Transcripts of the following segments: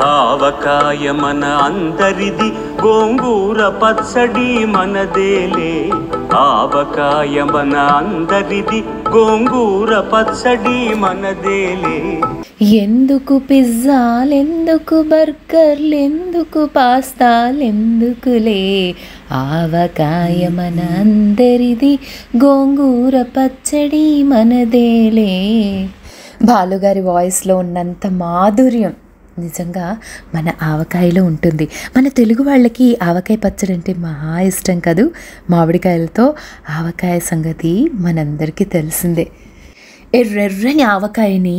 ఆవకాయ మన అందరిది, గోంగూర పచ్చడి మనదేలే. ఆవకాయ మన అందరిది, గోంగూర పచ్చడి మనదేలే. ఎందుకు పిజ్జాలెందుకు బర్గర్లెందుకు పాస్తాలెందుకులే, ఆవకాయ మన అందరిది, గోంగూర పచ్చడి మనదేలే. బాలుగారి వాయిస్లో ఉన్నంత మాధుర్యం నిజంగా మన ఆవకాయలో ఉంటుంది. మన తెలుగు వాళ్ళకి ఆవకాయ పచ్చడి అంటే మహా ఇష్టం కదూ. మామిడికాయలతో ఆవకాయ సంగతి మనందరికీ తెలిసిందే. ఎర్రెర్రని ఆవకాయని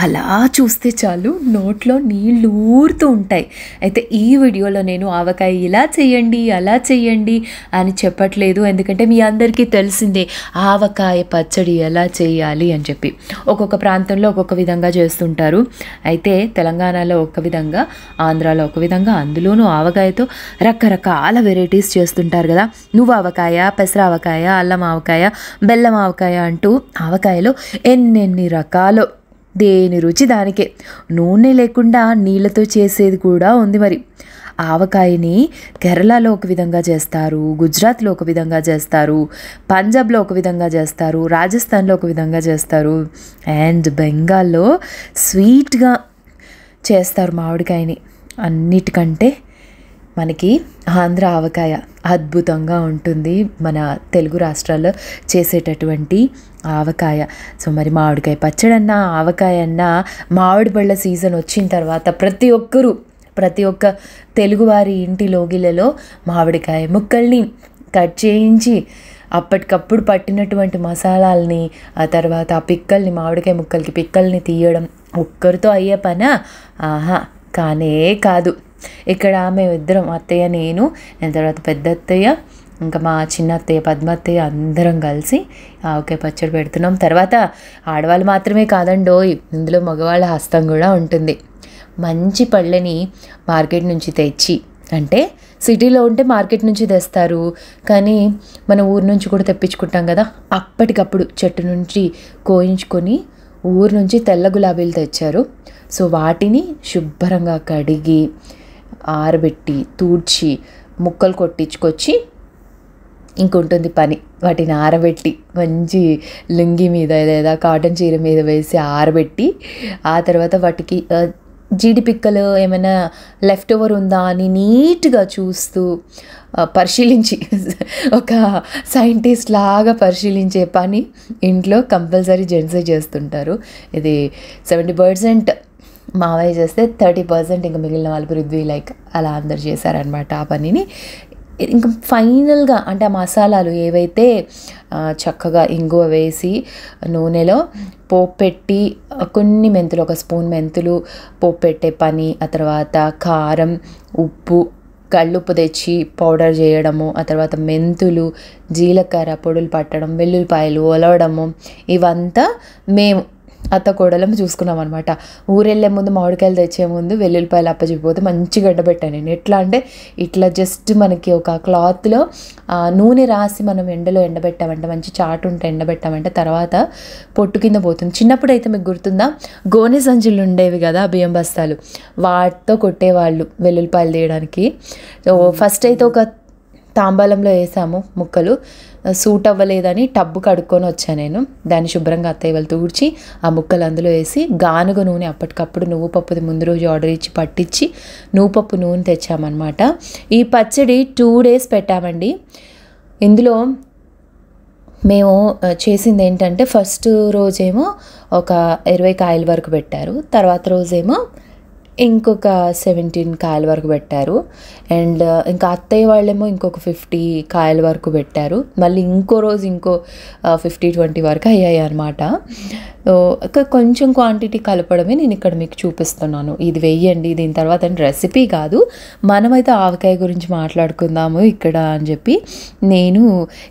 అలా చూస్తే చాలు నోట్లో నీళ్ళు ఊరుతూ ఉంటాయి. అయితే ఈ వీడియోలో నేను ఆవకాయ ఇలా చేయండి అలా చేయండి అని చెప్పట్లేదు, ఎందుకంటే మీ అందరికీ తెలిసిందే ఆవకాయ పచ్చడి ఎలా చేయాలి అని చెప్పి. ఒక్కొక్క ప్రాంతంలో ఒక్కొక్క విధంగా చేస్తుంటారు. అయితే తెలంగాణలో ఒక విధంగా, ఆంధ్రాలో ఒక విధంగా, అందులోనూ ఆవకాయతో రకరకాల వెరైటీస్ చేస్తుంటారు కదా. నువ్వు ఆవకాయ, పెసర ఆవకాయ, అల్లం ఆవకాయ, బెల్లం ఆవకాయ అంటూ ఆవకాయలో ఎన్నెన్ని రకాలు, దేని రుచి దానికే. నూనె లేకుండా నీళ్ళతో చేసేది కూడా ఉంది. మరి ఆవకాయని కేరళలో ఒక విధంగా చేస్తారు, గుజరాత్లో ఒక విధంగా చేస్తారు, పంజాబ్లో ఒక విధంగా చేస్తారు, రాజస్థాన్లో ఒక విధంగా చేస్తారు, అండ్ బెంగాల్లో స్వీట్గా చేస్తారు మామిడికాయని. అన్నిటికంటే మనకి ఆంధ్ర ఆవకాయ అద్భుతంగా ఉంటుంది, మన తెలుగు రాష్ట్రాల్లో చేసేటటువంటి ఆవకాయ. సో మరి మామిడికాయ పచ్చడన్నా ఆవకాయ అన్నా మామిడి పళ్ళ సీజన్ వచ్చిన తర్వాత ప్రతి ఒక్క తెలుగువారి ఇంటి లోగిలలో మామిడికాయ ముక్కల్ని కట్ చేయించి అప్పటికప్పుడు పట్టినటువంటి మసాలాలని, ఆ తర్వాత ఆ పిక్కల్ని, మామిడికాయ ముక్కలకి పిక్కల్ని తీయడం ఒక్కరితో అయ్యే పనా? ఆహా, కానే కాదు. ఇక్కడ మేమిద్దరం, అత్తయ్య, నేను, తర్వాత పెద్ద అత్తయ్య, ఇంకా మా చిన్న అత్తయ్య పద్మత్తయ్య అందరం కలిసి ఆవకాయ పచ్చడి పెడుతున్నాం. తర్వాత ఆడవాళ్ళు మాత్రమే కాదండోయ్, ఇందులో మగవాళ్ళ హస్తం కూడా ఉంటుంది. మంచి పళ్ళని మార్కెట్ నుంచి తెచ్చి, అంటే సిటీలో ఉంటే మార్కెట్ నుంచి తెస్తారు, కానీ మన ఊరు నుంచి కూడా తెప్పించుకుంటాం కదా. అప్పటికప్పుడు చెట్టు నుంచి కోయించుకొని ఊరు నుంచి తెల్ల గులాబీలు తెచ్చారు. సో వాటిని శుభ్రంగా కడిగి ఆరబెట్టి తూడ్చి ముక్కలు కొట్టించుకొచ్చి, ఇంకొంటుంది పని, వాటిని ఆరబెట్టి మంచి లుంగి మీద లేదా కాటన్ చీర మీద వేసి ఆరబెట్టి, ఆ తర్వాత వాటికి జీడిపిక్కలు ఏమైనా లెఫ్ట్ ఓవర్ ఉందా అని నీట్గా చూస్తూ పరిశీలించి, ఒక సైంటిస్ట్ లాగా పరిశీలించే పని ఇంట్లో కంపల్సరీ జెంట్సే చేస్తుంటారు. ఇది 70% మావయ్య చేస్తే 30% ఇంకా మిగిలిన వాళ్ళు పృథ్వీ లైక్ అలా అందరు చేశారనమాట ఆ పనిని. ఇంకా ఫైనల్గా అంటే ఆ మసాలాలు ఏవైతే చక్కగా ఇంగువ వేసి నూనెలో పోపు పెట్టి, కొన్ని మెంతులు, ఒక స్పూన్ మెంతులు పోపు పెట్టే పని, ఆ తర్వాత కారం, ఉప్పు, కళ్ళుప్పు తెచ్చి పౌడర్ చేయడము, ఆ తర్వాత మెంతులు, జీలకర్ర పొడులు పట్టడం, వెల్లుల్లిపాయలు ఒలవడము, ఇవంతా మేము అత్త కోడలం చూసుకున్నాం అనమాట. ఊరెళ్ళే ముందు మామిడికాయలు తెచ్చే ముందు వెల్లుల్లిపాయలు అప్పచెప్పిపోతే మంచి గడ్డబెట్టాను నేను. ఎట్లా అంటే ఇట్లా జస్ట్ మనకి ఒక క్లాత్లో నూనె రాసి మనం ఎండలో ఎండబెట్టామంటే, మంచి చాటు ఉంటే ఎండబెట్టామంటే తర్వాత పొట్టు కింద పోతుంది. చిన్నప్పుడు అయితే మీకు గుర్తుందా, గోనె సంచులు ఉండేవి కదా, బియ్యం బస్తాలు, వాటితో కొట్టేవాళ్ళు వెల్లుల్లిపాయలు తీయడానికి. సో ఫస్ట్ అయితే ఒక తాంబాలంలో వేసాము ముక్కలు, సూట్ అవ్వలేదని టబ్బు కడుక్కొని వచ్చాను నేను. దాన్ని శుభ్రంగా అత్తయ్య వాళ్ళు తూడ్చి ఆ ముక్కలు అందులో వేసి, గానుగ నూనె అప్పటికప్పుడు నువ్వు పప్పుది ముందు రోజు ఆర్డర్ ఇచ్చి పట్టించి నువ్వుపప్పు నూనె తెచ్చామన్నమాట. ఈ పచ్చడి 2 days పెట్టామండి. ఇందులో మేము చేసింది ఏంటంటే, ఫస్ట్ రోజేమో ఒక 20 కాయల వరకు పెట్టారు, తర్వాత రోజేమో ఇంకొక 17 కాయల వరకు పెట్టారు, అండ్ ఇంకా అత్తయ్య వాళ్ళేమో ఇంకొక 50 కాయల వరకు పెట్టారు. మళ్ళీ ఇంకో రోజు ఇంకో 50-20 వరకు అయ్యాయి అనమాట. కొంచెం క్వాంటిటీ కలపడమే నేను ఇక్కడ మీకు చూపిస్తున్నాను. ఇది వెయ్యండి, దీని తర్వాత రెసిపీ కాదు, మనమైతే ఆవకాయ గురించి మాట్లాడుకుందాము ఇక్కడ అని చెప్పి నేను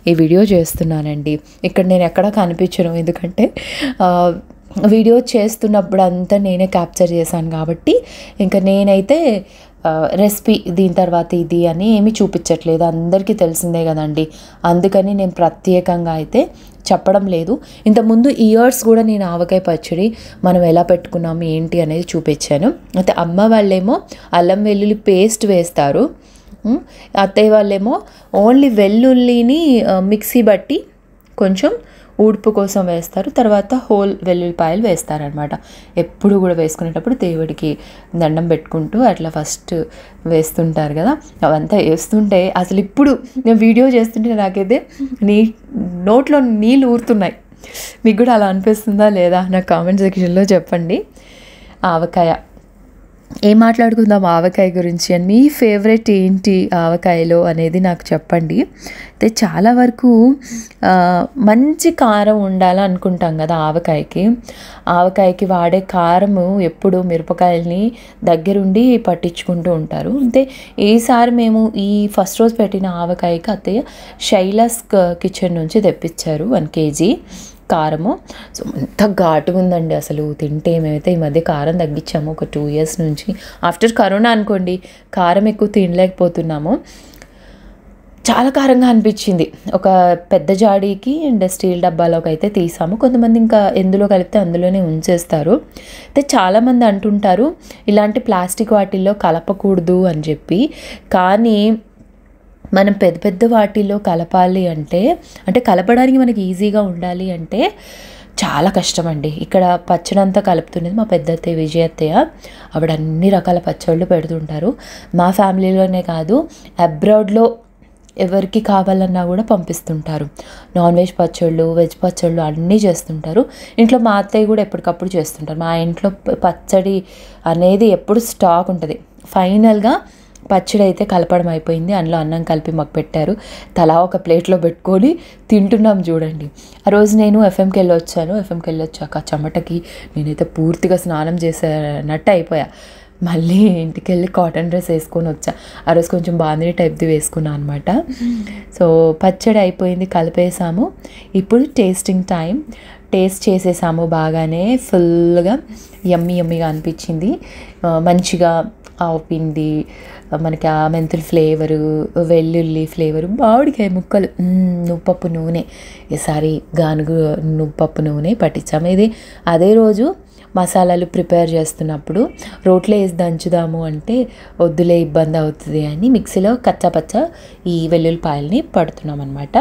ఈ వీడియో చేస్తున్నానండి. ఇక్కడ నేను ఎక్కడా కనిపించను, ఎందుకంటే వీడియో చేస్తున్నప్పుడు అంతా నేనే క్యాప్చర్ చేశాను కాబట్టి ఇంకా నేనైతే రెసిపీ దీని తర్వాత ఇది అని ఏమీ చూపించట్లేదు, అందరికీ తెలిసిందే కదండి. అందుకని నేను ప్రత్యేకంగా అయితే చెప్పడం లేదు. ఇంతకుముందు ఇయర్స్ కూడా నేను ఆవకాయ పచ్చడి మనం ఎలా పెట్టుకున్నాము ఏంటి అనేది చూపించాను. అయితే అమ్మ వాళ్ళేమో అల్లం వెల్లుల్లి పేస్ట్ వేస్తారు, అత్తయ్య వాళ్ళేమో ఓన్లీ వెల్లుల్లిని మిక్సీ బట్టి కొంచెం ఊడ్పు కోసం వేస్తారు, తర్వాత హోల్ వెల్లుల్లిపాయలు వేస్తారనమాట. ఎప్పుడు కూడా వేసుకునేటప్పుడు దేవుడికి దండం పెట్టుకుంటూ అట్లా ఫస్ట్ వేస్తుంటారు కదా. అవంతా వేస్తుంటే అసలు ఇప్పుడు నేను వీడియో చేస్తుంటే నాకైతే నోట్లో నీళ్ళు ఊరుతున్నాయి. మీకు కూడా అలా అనిపిస్తుందా లేదా నాకు కామెంట్ సెక్షన్లో చెప్పండి. ఆవకాయ ఏం మాట్లాడుకుందాం ఆవకాయ గురించి అని, మీ ఫేవరెట్ ఏంటి ఆవకాయలో అనేది నాకు చెప్పండి. అయితే చాలా వరకు మంచి కారం ఉండాలనుకుంటాం కదా ఆవకాయకి వాడే కారము ఎప్పుడు మిరపకాయల్ని దగ్గరుండి పట్టించుకుంటూ ఉంటారు. అంటే ఈసారి మేము ఈ ఫస్ట్ రోజు పెట్టిన ఆవకాయకి అత్తయ్య శైలాస్ కిచెన్ నుంచి తెప్పించారు 1 kg కారము. సో అంత ఘాటుగా ఉందండి అసలు. తింటే మేమైతే ఈ మధ్య కారం తగ్గించాము ఒక 2 years నుంచి. ఆఫ్టర్ కరోనా అనుకోండి, కారం ఎక్కువ తినలేకపోతున్నాము. చాలా కారంగా అనిపించింది. ఒక పెద్ద జాడీకి అండ్ స్టీల్ డబ్బాలోకి అయితే తీసాము. కొంతమంది ఇంకా ఎందులో కలిపితే అందులోనే ఉంచేస్తారు. అయితే చాలామంది అంటుంటారు ఇలాంటి ప్లాస్టిక్ వాటిల్లో కలపకూడదు అని చెప్పి. కానీ మనం పెద్ద పెద్ద వాటిల్లో కలపాలి అంటే కలపడానికి మనకి ఈజీగా ఉండాలి అంటే చాలా కష్టం అండి. ఇక్కడ పచ్చడి అంతా కలుపుతున్నది మా పెద్ద అత్తయ్య విజయ అత్తయ్య. ఆవిడ అన్ని రకాల పచ్చళ్ళు పెడుతుంటారు. మా ఫ్యామిలీలోనే కాదు, అబ్రాడ్లో ఎవరికి కావాలన్నా కూడా పంపిస్తుంటారు. నాన్ వెజ్ పచ్చళ్ళు, వెజ్ పచ్చళ్ళు అన్నీ చేస్తుంటారు. ఇంట్లో మా అత్తయ్య కూడా ఎప్పటికప్పుడు చేస్తుంటారు. మా ఇంట్లో పచ్చడి అనేది ఎప్పుడు స్టాక్ ఉంటుంది. ఫైనల్గా పచ్చడి అయితే కలపడం అయిపోయింది. అందులో అన్నం కలిపి మాకు పెట్టారు. తలా ఒక ప్లేట్లో పెట్టుకొని తింటున్నాం చూడండి. ఆ రోజు నేను ఎఫ్ఎంకి వెళ్ళొచ్చాక చెమటకి నేనైతే పూర్తిగా స్నానం చేసేనట్టు అయిపోయా. మళ్ళీ ఇంటికి వెళ్ళి కాటన్ డ్రెస్ వేసుకొని వచ్చా. ఆ రోజు కొంచెం బాందిని టైప్ది వేసుకున్నాను అనమాట. సో పచ్చడి అయిపోయింది, కలిపేసాము. ఇప్పుడు టేస్టింగ్ టైం. టేస్ట్ చేసేసాము బాగానే, ఫుల్గా యమ్మీగా అనిపించింది. మంచిగా ఆవు పిండి, మనకి ఆ మెంతుల ఫ్లేవరు, వెల్లుల్లి ఫ్లేవరు, మామిడికాయ ముక్కలు, నువ్వుపప్పు నూనె, ఈసారి గానుగు నువ్వుపప్పు నూనె పట్టించాము. ఇది అదే రోజు మసాలాలు ప్రిపేర్ చేస్తున్నప్పుడు రోట్లో వేసి దంచుదాము అంటే వద్దులే ఇబ్బంది అవుతుంది అని మిక్సీలో కచ్చాపచ్చా ఈ వెల్లుల్లిపాయల్ని పడుతున్నాం అనమాట.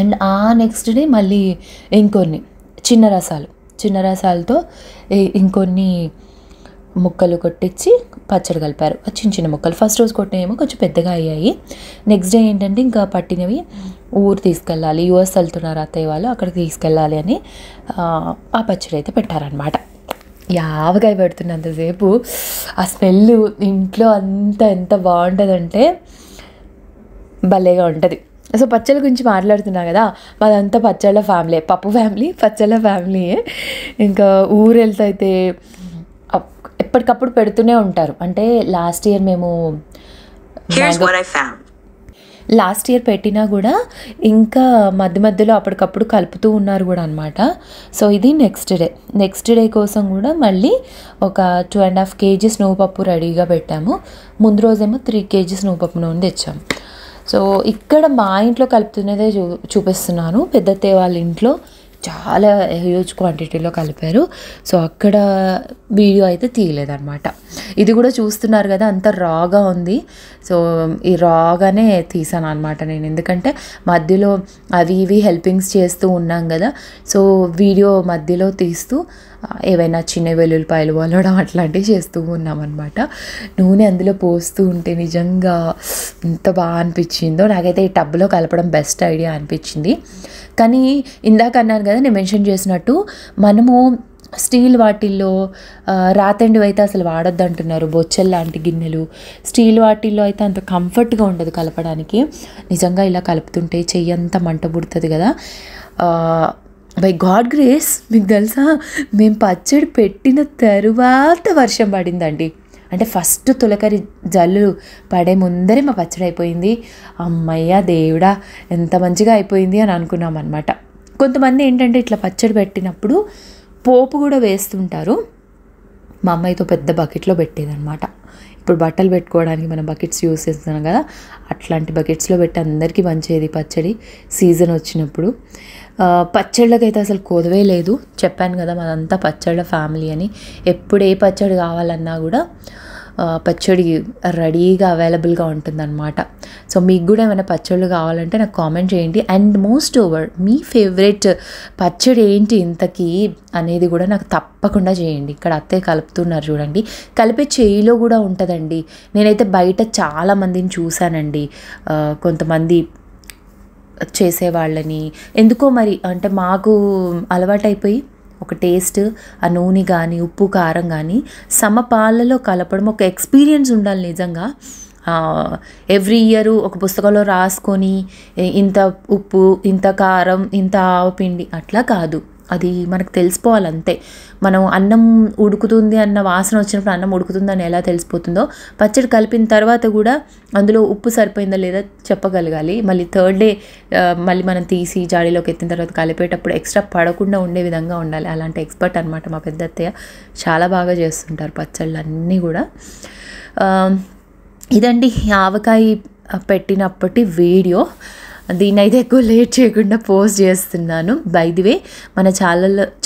అండ్ ఆ నెక్స్ట్ డే మళ్ళీ ఇంకొన్ని చిన్న రసాలతో ఇంకొన్ని ముక్కలు కొట్టించి పచ్చడి కలిపారు. చిన్న ముక్కలు ఫస్ట్ రోజు కొట్టినవేమో కొంచెం పెద్దగా అయ్యాయి. నెక్స్ట్ డే ఏంటంటే ఇంకా పట్టినవి ఊరు తీసుకెళ్ళాలి, యూఎస్ వెళ్తున్నారు అత్తయ్య వాళ్ళు, అక్కడికి తీసుకెళ్ళాలి అని ఆ పచ్చడి అయితే పెట్టారనమాట. ఆవకాయ పెడుతున్నంతసేపు ఆ స్మెల్ ఇంట్లో అంతా ఎంత బాగుంటుందంటే భలేగా ఉంటుంది. సో పచ్చళ్ళ గురించి మాట్లాడుతున్నా కదా, మాదంతా పచ్చళ్ళ ఫ్యామిలీ, పప్పు ఫ్యామిలీ, పచ్చళ్ళ ఫ్యామిలీయే. ఇంకా ఊరు వెళ్తే అయితే ఎప్పటికప్పుడు పెడుతూనే ఉంటారు. అంటే లాస్ట్ ఇయర్ పెట్టినా కూడా ఇంకా మధ్యలో అప్పటికప్పుడు కలుపుతూ ఉన్నారు కూడా అనమాట. సో ఇది నెక్స్ట్ డే కోసం కూడా మళ్ళీ ఒక 2.5 kgs నువ్వుపప్పు రెడీగా పెట్టాము. ముందు రోజేమో 3 kgs నువ్వుపప్పు నూనె తెచ్చాము. సో ఇక్కడ మా ఇంట్లో కలుపుతున్నదే చూపిస్తున్నాను. పెద్దత్తయ్య వాళ్ళ ఇంట్లో చాలా హ్యూజ్ క్వాంటిటీలో కలిపారు. సో అక్కడ వీడియో అయితే తీయలేదన్నమాట. ఇది కూడా చూస్తున్నారు కదా, అంత రాగా ఉంది. సో ఈ రాగానే తీసాను అనమాట నేను, ఎందుకంటే మధ్యలో అవి ఇవి హెల్పింగ్స్ చేస్తూ ఉన్నాం కదా. సో వీడియో మధ్యలో తీస్తూ ఏవైనా చిన్న వెల్లుల్లిపాయలు వలడం అట్లాంటివి చేస్తూ ఉన్నామన్నమాట. నూనె అందులో పోస్తూ ఉంటే నిజంగా ఎంత బాగా అనిపించిందో. నాకైతే ఈ టబ్లో కలపడం బెస్ట్ ఐడియా అనిపించింది. కానీ ఇందాక అన్నాను కదా, నేను మెన్షన్ చేసినట్టు మనము స్టీల్ వాటిల్లో రాతండివి అయితే అసలు వాడొద్దు అంటున్నారు. బొచ్చెల్ లాంటి గిన్నెలు, స్టీల్ వాటిల్లో అయితే అంత కంఫర్ట్గా ఉండదు కలపడానికి. నిజంగా ఇలా కలుపుతుంటే చెయ్యి అంతా మంట పుడుతుంది కదా. బై గాడ్ గ్రేస్ మీకు తెలుసా, మేము పచ్చడి పెట్టిన తరువాత వర్షం పడిందండి. అంటే ఫస్ట్ తొలకరి జల్లు పడే ముందరే మా పచ్చడి అయిపోయింది. అమ్మయ్య దేవుడా ఎంత మంచిగా అయిపోయింది అని అనుకున్నాం అనమాట. కొంతమంది ఏంటంటే ఇట్లా పచ్చడి పెట్టినప్పుడు పోపు కూడా వేస్తుంటారు. మా అమ్మాయితో పెద్ద బకెట్లో పెట్టేదన్నమాట. ఇప్పుడు బట్టలు పెట్టుకోవడానికి మనం బకెట్స్ యూస్ చేస్తున్నాం కదా, అట్లాంటి బకెట్స్లో పెట్టి అందరికీ పంచేది పచ్చడి సీజన్ వచ్చినప్పుడు. పచ్చళ్ళకైతే అసలు కొదవే లేదు. చెప్పాను కదా మాదంతా పచ్చళ్ళ ఫ్యామిలీ అని. ఎప్పుడు ఏ పచ్చడి కావాలన్నా కూడా పచ్చడి రెడీగా అవైలబుల్గా ఉంటుందన్నమాట. సో మీకు కూడా ఏమైనా పచ్చళ్ళు కావాలంటే నాకు కామెంట్ చేయండి. And most over me favourite పచ్చడి ఏంటి ఇంతకీ అనేది కూడా నాకు తప్పకుండా చేయండి. ఇక్కడ అత్తయ్య కలుపుతున్నారు చూడండి, కలిపే చేయిలో కూడా ఉంటుందండి. నేనైతే బయట చాలామందిని చూశానండి, కొంతమంది చేసేవాళ్ళని. ఎందుకో మరి అంటే మాకు అలవాటైపోయి ఒక టేస్ట్, ఆ నూనె కానీ ఉప్పు కారం కానీ సమపాలలో కలపడం ఒక ఎక్స్పీరియన్స్ ఉండాలి నిజంగా. ఎవ్రీ ఇయర్ ఒక పుస్తకంలో రాసుకొని ఇంత ఉప్పు, ఇంత కారం, ఇంత ఆవపిండి అట్లా కాదు, అది మనకు తెలిసిపోవాలి అంతే. మనం అన్నం ఉడుకుతుంది అన్న వాసన వచ్చినప్పుడు అన్నం ఉడుకుతుందని ఎలా తెలిసిపోతుందో, పచ్చడి కలిపిన తర్వాత కూడా అందులో ఉప్పు సరిపోయిందా లేదా చెప్పగలగాలి. మళ్ళీ థర్డ్ డే మళ్ళీ మనం తీసి జాడీలోకి ఎత్తిన తర్వాత కలిపేటప్పుడు ఎక్స్ట్రా పడకుండా ఉండే విధంగా ఉండాలి. అలాంటి ఎక్స్పర్ట్ అనమాట మా పెద్ద అత్తయ్య. చాలా బాగా చేస్తుంటారు పచ్చళ్ళు అన్నీ కూడా. ఇదండి ఆవకాయ పెట్టినప్పటి వీడియో. దీన్ని అయితే ఎక్కువ లేట్ చేయకుండా పోస్ట్ చేస్తున్నాను. బై ది వే మన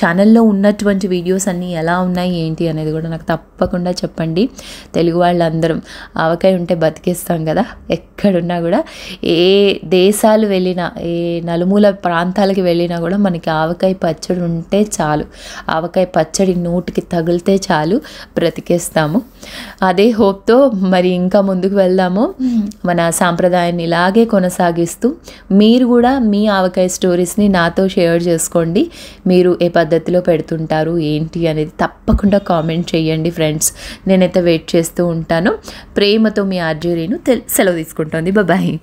ఛానల్లో ఉన్నటువంటి వీడియోస్ అన్నీ ఎలా ఉన్నాయి ఏంటి అనేది కూడా నాకు తప్పకుండా చెప్పండి. తెలుగు వాళ్ళందరం ఆవకాయ ఉంటే బతికేస్తాం కదా. ఎక్కడున్నా కూడా ఏ దేశాలు వెళ్ళినా, ఏ నలుమూల ప్రాంతాలకి వెళ్ళినా కూడా మనకి ఆవకాయ పచ్చడి ఉంటే చాలు, ఆవకాయ పచ్చడి నోటికి తగిలితే చాలు, బ్రతికేస్తాము. అదే హోప్తో మరి ఇంకా ముందుకు వెళ్దాము, మన సాంప్రదాయాన్ని ఇలాగే కొనసాగిస్తూ. మీరు కూడా మీ ఆవకాయ స్టోరీస్ని నాతో షేర్ చేసుకోండి. మీరు ఏ పద్ధతిలో పెడుతుంటారు ఏంటి అనేది తప్పకుండా కామెంట్ చేయండి ఫ్రెండ్స్. నేనైతే వెయిట్ చేస్తూ ఉంటాను. ప్రేమతో మీ ఆర్జే రేణు సెలవు తీసుకుంటోంది. బాయ్.